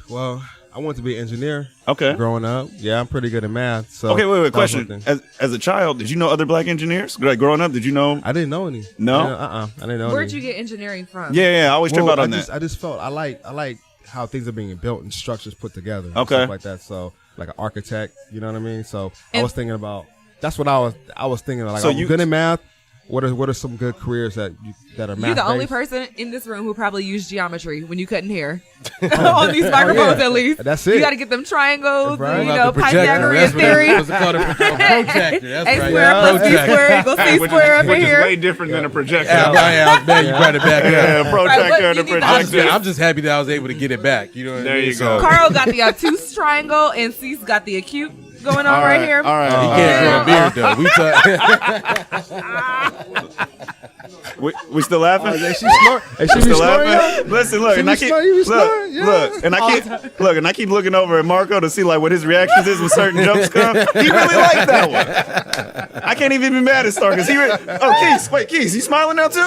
Well, I wanted to be an engineer. Okay. Growing up, yeah, I'm pretty good at math. So Okay, wait. that was Question: one thing. as a child, did you know other black engineers? Like growing up, did you know? I didn't know any. No? I didn't know. Where'd any. you get engineering from? Yeah. I always trip Well, out on I just felt I like how things are being built and structures put together. And Okay. stuff like that. So like an architect, you know what I mean? So I And- was thinking about. That's what I was thinking. Like, So I'm you- good at math. What are some good careers that are math? You're the only based? person in this room who probably used geometry when you couldn't hear on these microphones. yeah. At least That's it. You got to get them triangles, Right. and, you About know, the projector. Pythagorean That's what theory. What's it called? A protractor. That's A right. square plus B Protractor. square equals C square up in which is here. way different than a projector. Yeah, man, you brought it back up. Yeah, Right, protractor what and a you need to projector. I'm just happy that I was able to get it back. You know what I There mean? you go. Carl got the obtuse triangle, and Cease got the acute going on right here. All right. He can't grow a beard though. We still laughing? Hey, she snort. Hey, she be Still snoring. laughing? Listen, look, She and be I keep snoring, you be snoring, yeah. look, and I keep looking over at Marco to see like what his reactions is when certain jokes come. He really liked that one. I can't even be mad at Star because Keith, you smiling now too?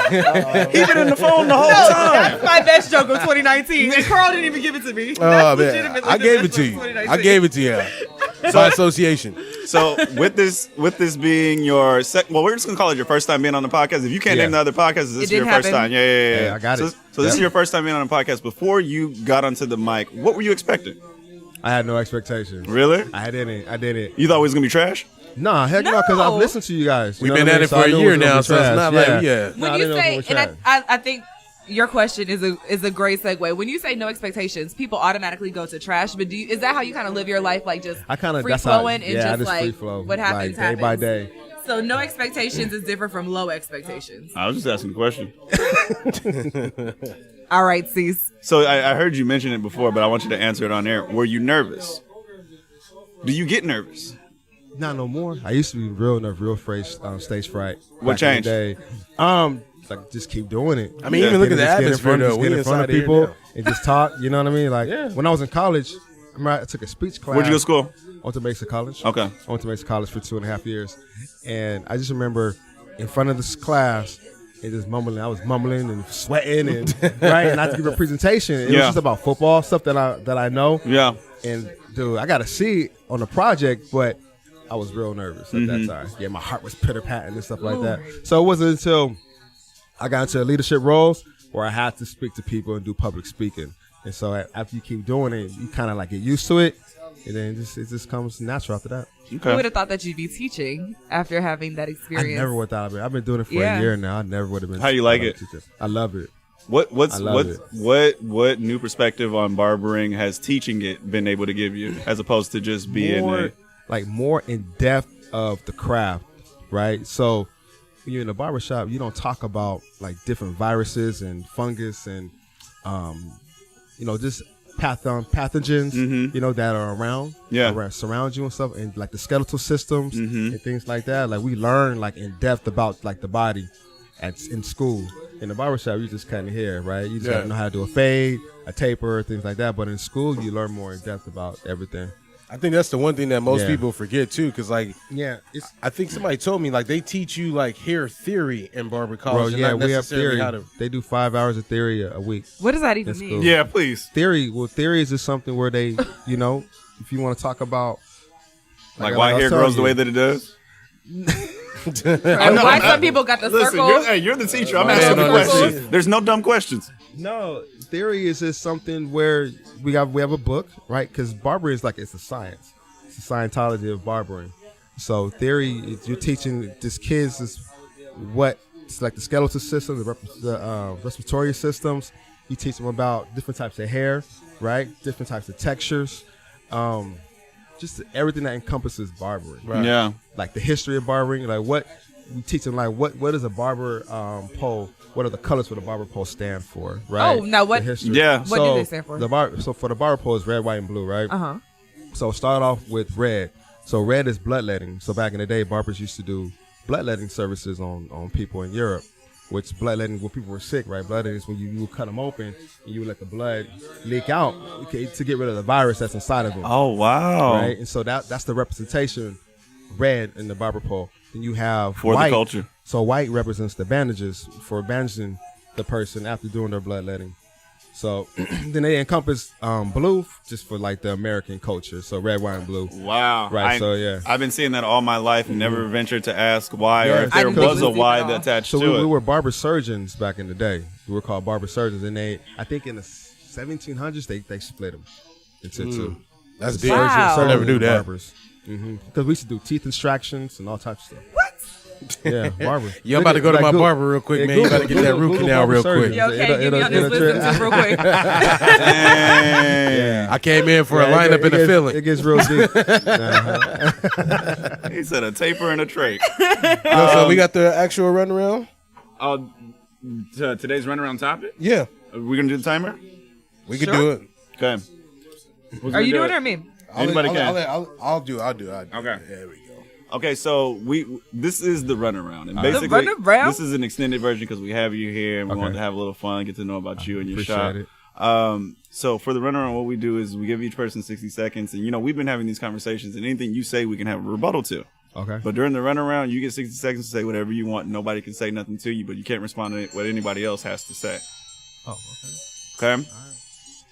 He been in the phone the whole time. That's my best joke of 2019, and Carl didn't even give it to me. Oh That's man, legitimately I the gave it best to joke you. of 2019. I gave it to you by association. So with this being your we're just gonna call it your first time being on the podcast. If you can't Yeah. name the other podcasts, this is your didn't first happen. time. Yeah. Yeah, I got it. So this is Yep. your first time being on the podcast. Before you got onto the mic, what were you expecting? I had no expectations. Really? I didn't. You thought it was gonna be trash? Nah, heck no, because No. I've listened to you guys. You We've know been what I at mean? it So for I a knew it year was gonna now, be so it's trash. not like Yeah. yeah. When I you didn't know say, it was and trash. I think your question is a great segue. When you say no expectations, people automatically go to trash. But is that how you kind of live your life, like just I kind of free that's how. flowing and Yeah, I just just like free flow. what happens like, day by happens? day. So no expectations is different from low expectations. I was just asking a question. All right, Cease. So I heard you mention it before, but I want you to answer it on air. Were you nervous? Do you get nervous? Not no more. I used to be real afraid stage fright. What back in changed? the day. Like just keep doing it. I mean, even look at the Just get in atmosphere front- though. just We get in front of inside here people now. and just talk. You know what I mean? Like Yeah. when I was in college, I remember I took a speech class. Where'd you go to school? I went to Mesa College. Okay. I went to Mesa College for 2.5 years, and I just remember in front of this class. And just mumbling. I was mumbling and sweating and right. And I had to give a presentation. It was Yeah. just about football stuff that I know. Yeah. And dude, I got to see it on the project, but I was real nervous at that time. Yeah, my heart was pitter patting and stuff like that. So it wasn't until I got into leadership roles where I had to speak to people and do public speaking. And so after you keep doing it, you kind of like get used to it, and then it just comes natural after that. Who would Okay. have thought that you'd be teaching after having that I experience? never would have thought of it. I've been doing it for Yeah. a year now. I never would have been. How you like it? teacher. I love it. What I love what new perspective on barbering has teaching it been able to give you, as opposed to just being more in depth of the craft, right? So when you're in a barbershop, you don't talk about like different viruses and fungus and just pathogens, that are around, surround you and stuff, and like the skeletal systems and things like that. Like we learn like in depth about like the body in school. In the barbershop, you just kind of hear, right? You just gotta know how to do a fade, a taper, things like that. But in school, you learn more in depth about everything. I think that's the one thing that most Yeah. people forget too, because like It's I think somebody told me like they teach you like hair theory in barber bro, college. and yeah, not we have necessarily theory. how to. They do 5 hours of theory a week. What does that even That's mean? cool. Yeah, please. Theory is just something where they, if you want to talk about Like why I was hair telling grows the you. way that it does. Why some people got the Listen, circle? you're the teacher. I'm Man, asking no, questions. There's no dumb questions. No, theory is just something where we have a book, right? Because barbering is it's a science. It's a Scientology of barbering. So theory is you're teaching these kids it's like the skeletal system, the respiratory systems. You teach them about different types of hair, right? Different types of textures. Just everything that encompasses barbering. Right. Yeah. Like the history of barbering, what you teach them, what is a barber pole? What are the colors for the barber pole stand for? Right. Oh, now what? The history. Yeah. What do they stand for? So for the barber pole is red, white, and blue, right? Uh-huh. So start off with red. So red is bloodletting. So back in the day, barbers used to do bloodletting services on people in Europe. Which bloodletting, when people were sick, right? Bloodletting is when you would cut them open and you would let the blood leak out to get rid of the virus that's inside of them. Oh, wow. Right, and so that's the representation, red in the barber pole. Then you have For white. the culture. So white represents the bandages for bandaging the person after doing their bloodletting. So then they encompass blue just for the American culture. So red, white, and blue. Wow. Right. Yeah. I've been seeing that all my life and never ventured to ask why Yeah. or if there I was a didn't why see it at all. attached So to we it. were barber surgeons back in the day. We were called barber surgeons, and I think in the 1700s they split them into two. That's big. Wow. I never knew that. Barbers. Because we used to do teeth extractions and all types of stuff. What? Yeah, barber. Yeah, I'm about to go to my barber real quick, man. You got to get that root canal real quick. Yeah, okay, get me on this wisdom tip real quick. Dang. I came in for a lineup and a filling. It gets real deep. He said a taper and a tray. So we got the actual runaround? Today's runaround topic? Yeah, Are we going to do the timer? we could Sure. do it. Okay. Who's Are you gonna doing it or me? Anybody can. I'll do it. Okay. There we go. Okay, so this is the runaround, and The basically runaround? this is an extended version because we have you here and we Okay. wanted to have a little fun, get to know about you and your shop. Appreciate So for the runaround, what we do is we give each person 60 seconds, and we've been having these conversations, and anything you say, we can have a rebuttal to. Okay. But during the runaround, you get 60 seconds to say whatever you want. Nobody can say nothing to you, but you can't respond to what anybody else has to say. Oh, okay. Okay.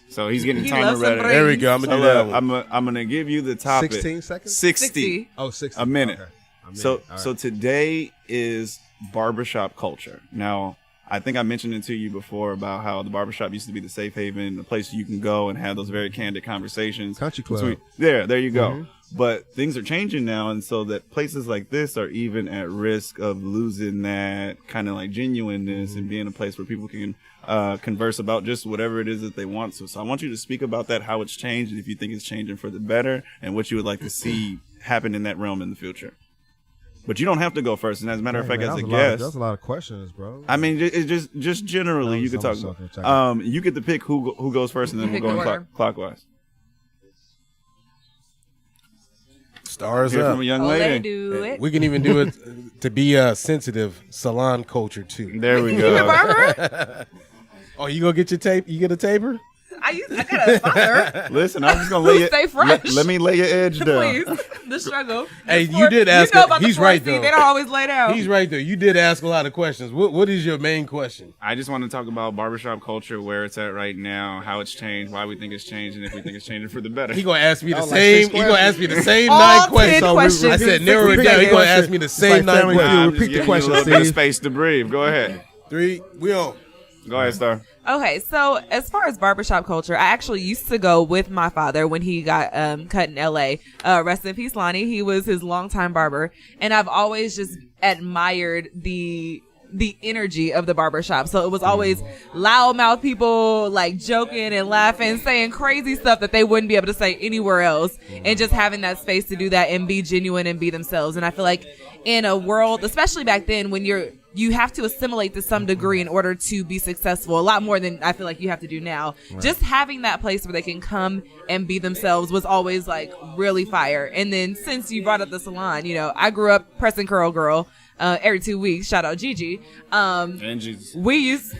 So he's getting He timer loves some ready. brains. There we go. I'm So gonna do that look, one. I'm gonna give you the topic. 16 seconds? 60. Oh, 60. A minute. Okay. A minute. So All right. so today is barbershop culture. Now, I think I mentioned it to you before about how the barbershop used to be the safe haven, the place you can go and have those very candid conversations. Country club. Between- there you go. But things are changing now, and so that places like this are even at risk of losing that kind of genuineness and being a place where people can converse about just whatever it is that they want to. So I want you to speak about that, how it's changed, and if you think it's changing for the better, and what you would like to see happen in that realm in the future. But you don't have to go first. And as a matter of fact, as a guest, that's a lot of questions, bro. I mean, it's just generally, you could talk. You get to pick who goes first, and then we'll Pick go the in order. clockwise. Stars Hear up. from a young Oh, they lady. do it. We can even do it to be sensitive salon culture too. There we You a go. barber? Oh, you gonna get your tape? You get a taper? I got a father. Listen, I'm just gonna lay it. Stay fresh. Let me lay your edge down. Please, the struggle. Hey, The you floor- did ask You know a- about he's the floor right, seat, though. They don't always lay down. He's right there. You did ask a lot of questions. What is your main question? I just want to talk about barbershop culture, where it's at right now, how it's changed, why we think it's changed, and if we think it's changing for the better. He gonna ask me the like same. six He gonna ask me the same All 9 10 questions. questions. I said in narrow it 60 down. He gonna seconds. ask me the It's same like 9 Family questions. Feud. I'm Repeat just the giving you question, a little bit of Steve. space to breathe. Go ahead. 3. We on. Go ahead, Star. Okay, so as far as barbershop culture, I actually used to go with my father when he got cut in LA. Rest in peace, Lonnie. He was his longtime barber, and I've always just admired the energy of the barbershop. So it was always loudmouth people joking and laughing, saying crazy stuff that they wouldn't be able to say anywhere else, and just having that space to do that and be genuine and be themselves. And I feel like in a world, especially back then, when you have to assimilate to some degree in order to be successful, a lot more than I feel like you have to do now. Right. Just having that place where they can come and be themselves was always really fire. And then since you brought up the salon, I grew up press and curl girl. Every 2 weeks, shout out Gigi. And Jesus. We used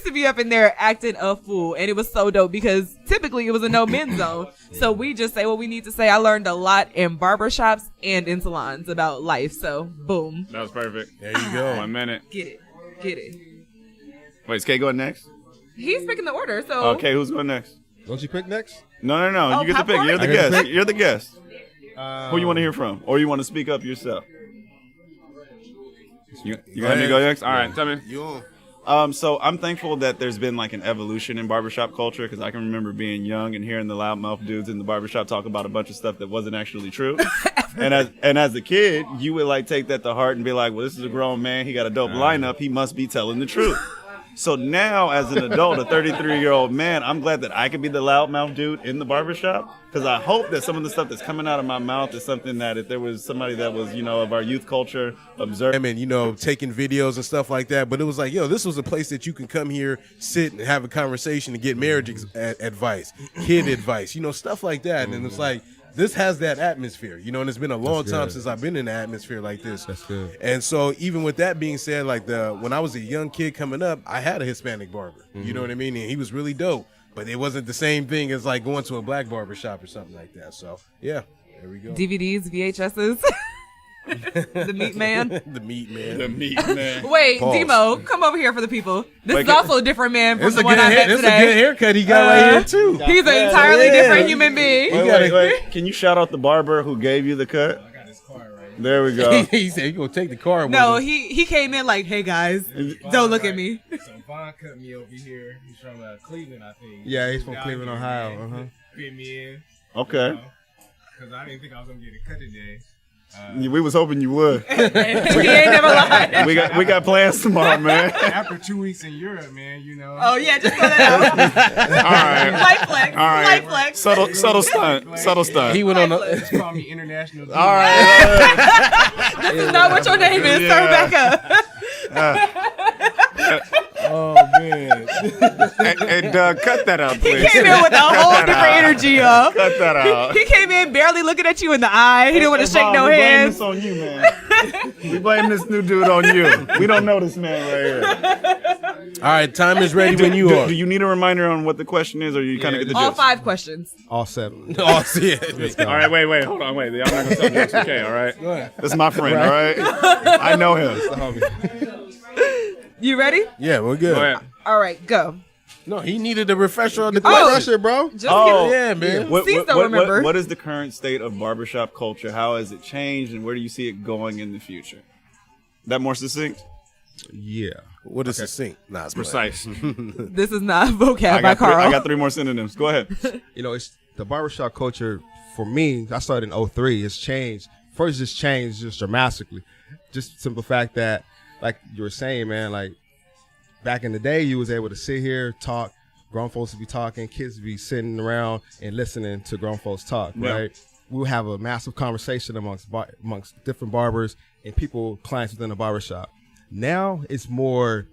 to be up in there acting a fool, and it was so dope because typically it was a no men's zone. So we just say what we need to say. I learned a lot in barbershops and in salons about life. So boom, That was perfect. There you go. 1 minute. get it. Wait, is Kay going next? He's picking the order. So Okay, who's going next? Don't you pick next? No. Oh, You get to pick. popcorn? You're the I get to guest. pick? You're the guest. Who you want to hear from, or you want to speak up yourself? You got me to go next? All right, tell me. You on? So I'm thankful that there's been like an evolution in barbershop culture, because I can remember being young and hearing the loudmouth dudes in the barbershop talk about a bunch of stuff that wasn't actually true. and as a kid, you would like take that to heart and be like, well, this is a grown man. He got a dope lineup. He must be telling the truth. So now, as an adult, a 33-year-old man, I'm glad that I can be the loudmouth dude in the barbershop, because I hope that some of the stuff that's coming out of my mouth is something that if there was somebody that was, of our youth culture, observing. Taking videos and stuff like that. But it was like, this was a place that you can come here, sit and have a conversation and get marriage advice, kid advice, stuff like that. And it's like, this has that atmosphere, and it's been a long time since I've been in an atmosphere like this. That's good. And so even with that being said, like when I was a young kid coming up, I had a Hispanic barber. You know what I mean? And he was really dope. But it wasn't the same thing as like going to a black barber shop or something like that. So yeah, there we go. DVDs, VHSs. The meat man. The meat man. The meat man. Wait, Pause. Demo, come over here for the people. This is also a different man from the one I met It's today. a good haircut he got right here too. He's an entirely different human being. Wait. Can you shout out the barber who gave you the cut? I got his car right. There we go. He said he's gonna take the car. No, with him. he came in like, hey guys, don't look at me. So Vaughn cut me over here. He's from Cleveland, I think. Yeah, he's from Cleveland, Ohio. Fit me in. Okay. Because I didn't think I was gonna get a cut today. We was hoping you would. He ain't never lied. we got plans tomorrow, man. After 2 weeks in Europe, man, Oh yeah, just throw that out. All right. Light flex. All right. Light flex. Subtle stunt. Subtle stunt. He went on. Just call me international. All right. This is not what your name is. Turn back up. Oh man. And cut that out, He please. came in with a whole different energy, y'all. Cut that out. He came in barely looking at you in the eye. He didn't want to shake no We blame hands. this on you, man. We blame this new dude on you. We don't know this man right here. All right, time is ready when you are. Do you need a reminder on what the question is, or you kind of get the All gist? 5 questions. All 7. Oh, see it. All right, wait, hold on, wait. I'm not gonna tell jokes, okay? All right. That's my friend. All right. I know him. You ready? Yeah, we're good. Go ahead. All right, go. No, he needed a refresher on the Oh. question. bro. Just Yeah, man. Cease don't remember. What is the current state of barbershop culture? How has it changed, and where do you see it going in the future? That more succinct? Yeah. What is succinct? Nah, it's Precise. This is not vocab I by Carl. got 3 more synonyms. Go ahead. It's the barbershop culture for me. I started in 03. It's changed. First, it's changed just dramatically. Just the simple fact that, like you were saying, man, like back in the day, you was able to sit here, talk. Grown folks would be talking. Kids would be sitting around and listening to grown folks talk, right? We would have a massive conversation amongst different barbers and clients within the barbershop. Now it's more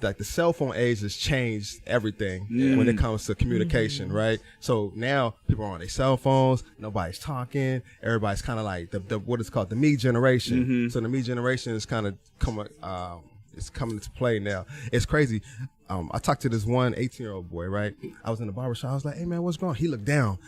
like the cell phone age has changed everything when it comes to communication, right? So now people are on their cell phones, nobody's talking, everybody's kind of like the what is called the me generation. So the me generation is kind of coming into play now. It's crazy. I talked to this one 18-year-old boy, right? I was in the barbershop. I was like, hey man, what's going on? He looked down.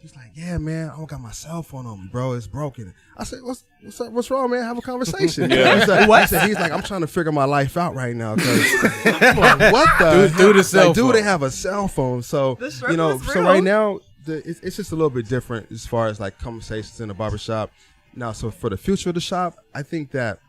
He's like, yeah, man, I don't got my cell phone on me, bro. It's broken. I said, what's up? What's wrong, man? Have a conversation. I said, what? I said, he's like, I'm trying to figure my life out right now. Cause I'm like, what the? Through the cell phone. They have a cell phone. So, The struggle is so real. right now, it's just a little bit different as far as like conversations in the barbershop. Now, so for the future of the shop, I think that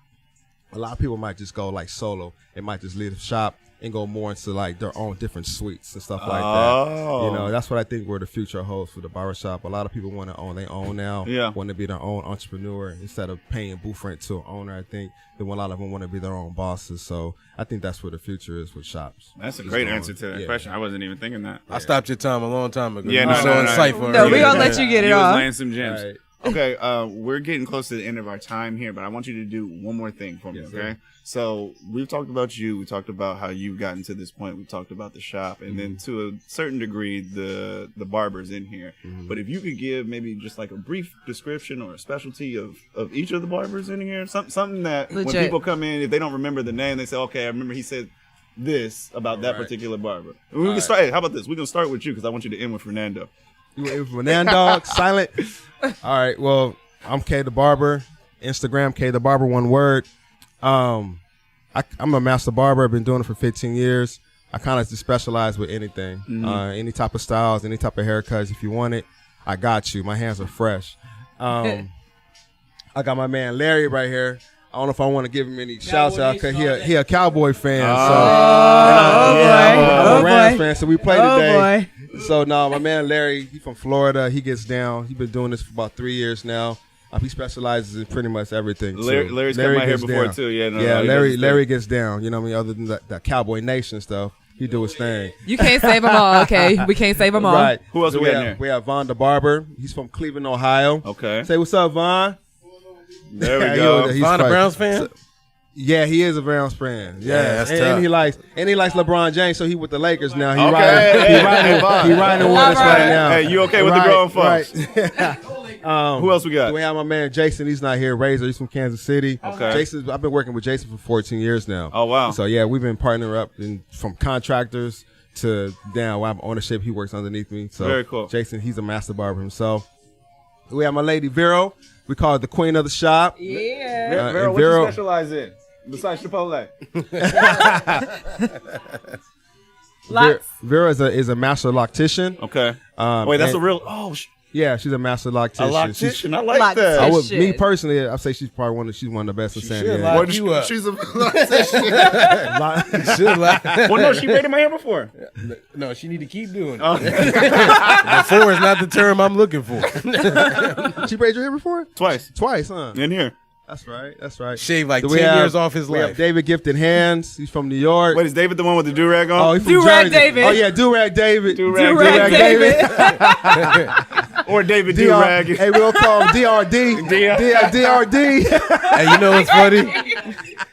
a lot of people might just go like solo. They might just leave the shop and go more into like their own different suites and stuff like that. That's what I think where the future holds for the barbershop. A lot of people want to own their own now. Want to be their own entrepreneur instead of paying booth rent to an owner. I think that a lot of them want to be their own bosses. So I think that's where the future is with shops. That's a great answer to that question. I wasn't even thinking that. I stopped your time a long time ago. Yeah, You no, were so no, no. insightful. No, we earlier. gonna let you get it You was off. laying some gems. Right. Okay, we're getting close to the end of our time here, but I want you to do one more thing for me, okay? So we've talked about you. We talked about how you've gotten to this point. We talked about the shop, and then to a certain degree, the barbers in here. But if you could give maybe just like a brief description or a specialty of each of the barbers in here, something that when Legit. people come in, if they don't remember the name, they say, okay, I remember he said this about that particular barber. We can start. Hey, how about this? We're gonna start with you because I want you to end with Fernando. You went with Fernando, silent. All right, well, I'm K the Barber. Instagram, K the Barber, one word. I'm a master barber. I've been doing it for 15 years. I kind of just specialize with anything, any type of styles, any type of haircuts if you want it. I got you. My hands are fresh. I got my man Larry right here. I don't know if I want to give him any shouts out because he a Cowboy fan. I'm a Rams fan, so we play today. So my man Larry, he from Florida. He gets down. He's been doing this for about 3 years now. He specializes in pretty much everything. Larry's come out here before too. Larry gets down. You know what I mean? Other than the Cowboy Nation stuff, he do his thing. You can't save them all, okay? We can't save them all. Right. Who else we got here? We have Von the Barber. He's from Cleveland, Ohio. Okay. Say what's up, Von. There we go. Von a Browns fan? Yeah, he is a Browns fan. Yeah, that's and he likes LeBron James, so he with the Lakers now. He Okay. riding with us right now. Hey, you okay with the Grown Folks? Right. Who else we got? We have my man Jason. He's not here. Razor. He's from Kansas City. Okay. I've been working with Jason for 14 years now. Oh wow. So yeah, we've been partnering up from contractors to down. I have ownership. He works underneath me. So very cool. Jason, he's a master barber himself. We have my lady Vero. We call her the queen of the shop. Yeah. Vero, what you specialize in besides Chipotle? Lots. Vera is a master loctician. Okay. Wait, that's a real. Yeah, she's a master loctician. A loctician. I like that. Me personally, I say she's one of the best in San Diego. She's a loctician. Well, no, she braided my hair before. No, she need to keep doing it. Before is not the term I'm looking for. She braided your hair before? Twice, huh? In here. That's right. Shaved like 10 years off his We have life. David Gifted Hands. He's from New York. Wait, is David the one with the do-rag on? Oh, he's from Do-rag Jersey. David. Oh, yeah, Do-rag David. Do-rag David. Or David do-rag. Hey, we'll call him DRD. DRD. Hey, you know what's funny?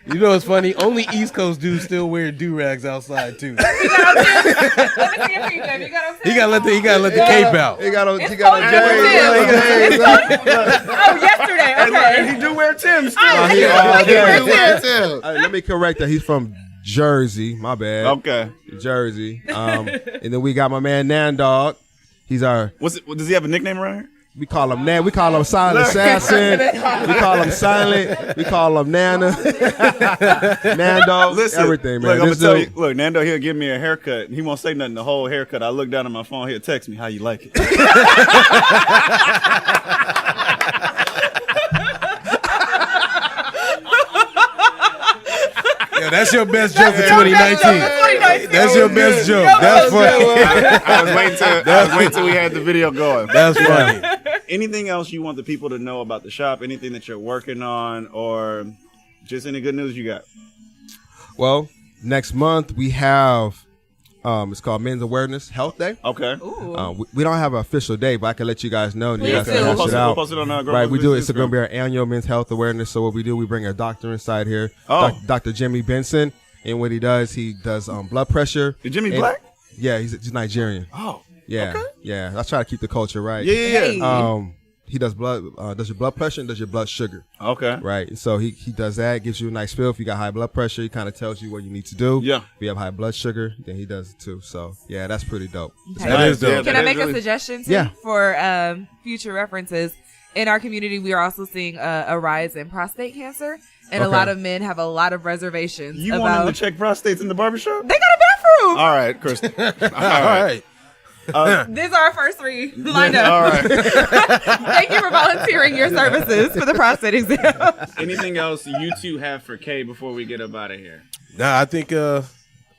You know what's funny? Only East Coast dudes still wear do-rags outside too. Let me see your feet, baby. You got what I'm saying? He gotta let the cape out. He got a It's J's. Oh, yesterday. Okay. And he do wear Tim's too. Let me correct that. He's from Jersey. My bad. Okay. Jersey. And then we got my man Nandog. He's our. Does he have a nickname around here? We call him Nan. We call him Silent Assassin. We call him Silent. We call him Nana. Nando. Listen, everything, man. Look, I'm gonna tell you. Look, Nando, he'll give me a haircut. He won't say nothing the whole haircut. I look down at my phone. He'll text me how you like it. Yo, that's your best joke for 2019. That's your best joke. That's funny. I was waiting till we had the video going. That's funny. Anything else you want the people to know about the shop? Anything that you're working on, or just any good news you got? Well, next month we have. It's called Men's Awareness Health Day. Okay. We don't have an official day, but I can let you guys know. And you guys can We'll hash it out. post it on Right, we do it. It's going to be our annual Men's Health Awareness. So what we do, we bring a doctor inside here, Dr. Jimmy Benson, and what he does blood pressure. Is Jimmy black? Yeah, he's Nigerian. Oh. Yeah, okay. Yeah. I try to keep the culture right. Yeah. He does does your blood pressure and does your blood sugar. Okay. Right. And so he does that, gives you a nice feel. If you got high blood pressure, he kind of tells you what you need to do. Yeah. If you have high blood sugar, then he does it too. So yeah, that's pretty dope. Okay. That is dope. Can I make a suggestion too Yeah. for future references? In our community, we are also seeing a rise in prostate cancer, and a lot of men have a lot of reservations. You want him to check prostates in the barbershop? They got a bathroom. All right, Kristen. All right. These are our first three lined up. All right. Thank you for volunteering your services for the prostate exam. Anything else you two have for Kay before we get up out of here? Nah, I think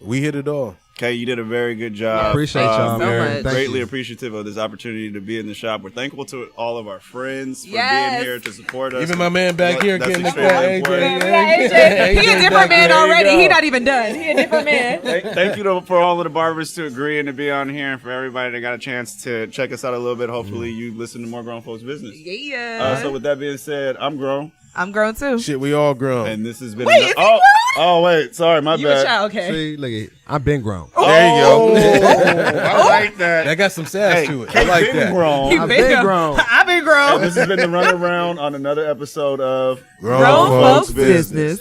we hit it all. Kay, you did a very good job. Appreciate y'all, so man. much. Thank Greatly you. appreciative of this opportunity to be in the shop. We're thankful to all of our friends for Yes. being here to support us. Even my man back here That's getting the extremely cut. important. AJ, he a different man There you already. go. He not even done. He a different man. Thank you for all of the barbers to agree and to be on here, and for everybody that got a chance to check us out a little bit. Hopefully you listen to more Grown Folks Business. Yeah. So with that being said, I'm Grown, I'm grown too. Shit, we all grown. and this has been Wait, is he grown? oh wait, sorry, my You a bad. child, okay? See, look at I've been grown. There you go. I like that. That got some sass to it. I Kay like been that. grown. I've been grown. I've been And grown. this has been the Runaround on another episode of Grown Grown Folks Folks Business.